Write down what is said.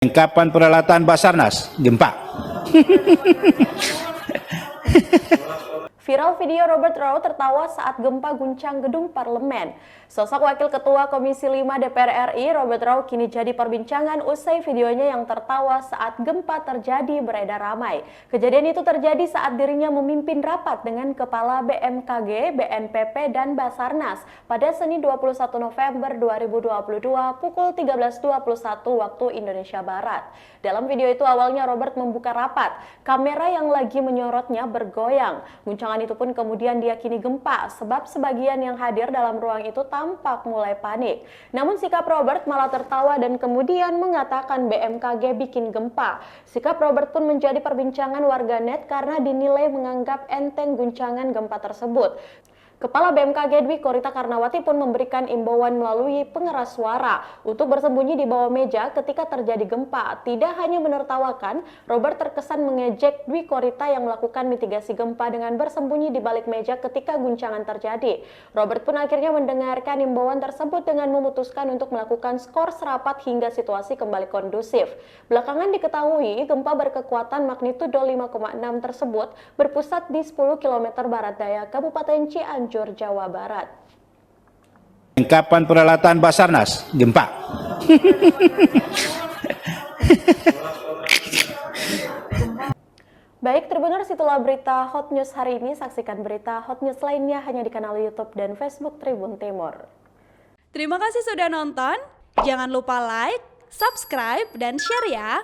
Kapan peralatan Basarnas gempa? Viral video Robert Rau tertawa saat gempa guncang gedung parlemen. Sosok Wakil Ketua Komisi 5 DPR RI, Robert Rau, kini jadi perbincangan usai videonya yang tertawa saat gempa terjadi beredar ramai. Kejadian itu terjadi saat dirinya memimpin rapat dengan Kepala BMKG, BNPB, dan Basarnas pada Senin 21 November 2022 pukul 13.21 waktu Indonesia Barat. Dalam video itu awalnya Robert membuka rapat, kamera yang lagi menyorotnya bergoyang. Guncangan itu pun kemudian diyakini gempa sebab sebagian yang hadir dalam ruang itu tampak mulai panik. Namun sikap Robert malah tertawa dan kemudian mengatakan BMKG bikin gempa. Sikap Robert pun menjadi perbincangan warganet karena dinilai menganggap enteng guncangan gempa tersebut. Kepala BMKG Dwi Korita Karnawati pun memberikan imbauan melalui pengeras suara untuk bersembunyi di bawah meja ketika terjadi gempa. Tidak hanya menertawakan, Robert terkesan mengejek Dwi Korita yang melakukan mitigasi gempa dengan bersembunyi di balik meja ketika guncangan terjadi. Robert pun akhirnya mendengarkan imbauan tersebut dengan memutuskan untuk melakukan skor serapat hingga situasi kembali kondusif. Belakangan diketahui gempa berkekuatan magnitudo 5,6 tersebut berpusat di 10 km barat daya Kabupaten Cianjur, Jawa Barat. Kapan peralatan Basarnas gempa? Baik, Tribuners, itulah berita Hot News hari ini. Saksikan berita Hot News lainnya hanya di kanal YouTube dan Facebook Tribun Timur. Terima kasih sudah nonton. Jangan lupa like, subscribe, dan share ya.